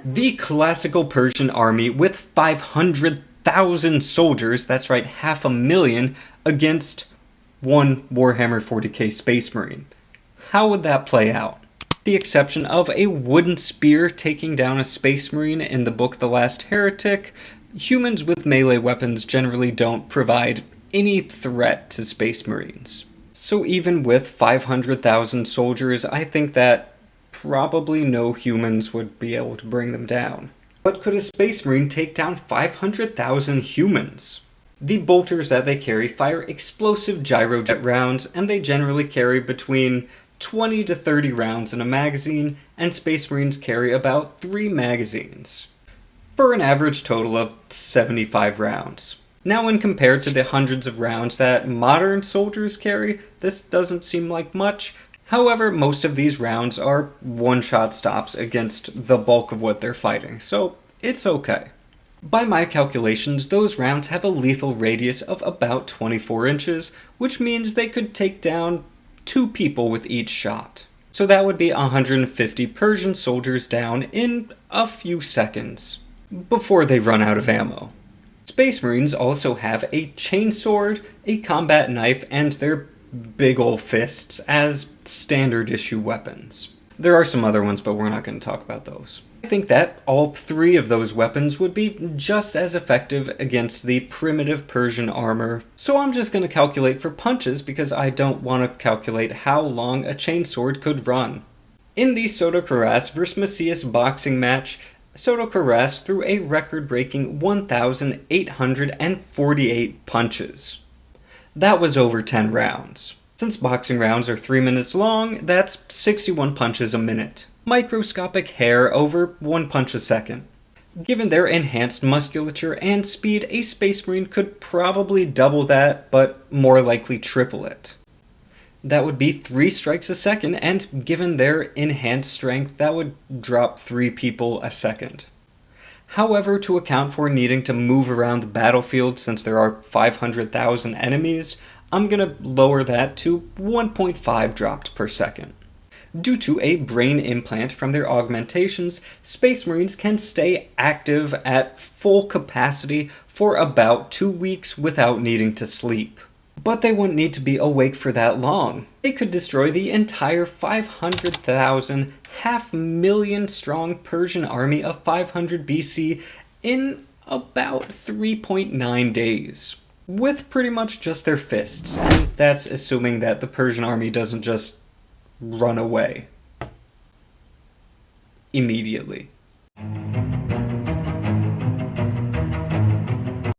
The classical Persian army with 500,000 soldiers, that's right, 500,000, against one Warhammer 40k Space Marine. How would that play out? The exception of a wooden spear taking down a Space Marine in the book The Last Heretic, humans with melee weapons generally don't provide any threat to Space Marines. So even with 500,000 soldiers, I think that probably no humans would be able to bring them down. But could a Space Marine take down 500,000 humans? The bolters that they carry fire explosive gyrojet rounds, and they generally carry between 20 to 30 rounds in a magazine, and Space Marines carry about 3 magazines, for an average total of 75 rounds. Now, when compared to the hundreds of rounds that modern soldiers carry, this doesn't seem like much. However, most of these rounds are one-shot stops against the bulk of what they're fighting, so it's okay. By my calculations, those rounds have a lethal radius of about 24 inches, which means they could take down 2 people with each shot. So that would be 150 Persian soldiers down in a few seconds, before they run out of ammo. Space Marines also have a chainsword, a combat knife, and their big ol' fists as standard issue weapons. There are some other ones, but we're not going to talk about those. I think that all 3 of those weapons would be just as effective against the primitive Persian armor, so I'm just going to calculate for punches because I don't want to calculate how long a chainsword could run. In the Soto Karas vs Macias boxing match, Soto Karas threw a record-breaking 1,848 punches. That was over 10 rounds. Since boxing rounds are 3 minutes long, that's 61 punches a minute. Microscopic hair over 1 punch a second. Given their enhanced musculature and speed, a Space Marine could probably double that, but more likely triple it. That would be 3 strikes a second, and given their enhanced strength, that would drop 3 people a second. However, to account for needing to move around the battlefield since there are 500,000 enemies, I'm gonna lower that to 1.5 dropped per second. Due to a brain implant from their augmentations, Space Marines can stay active at full capacity for about 2 weeks without needing to sleep. But they wouldn't need to be awake for that long. They could destroy the entire 500,000, 500,000 strong Persian army of 500 BC in about 3.9 days. With pretty much just their fists, and that's assuming that the Persian army doesn't just run away immediately.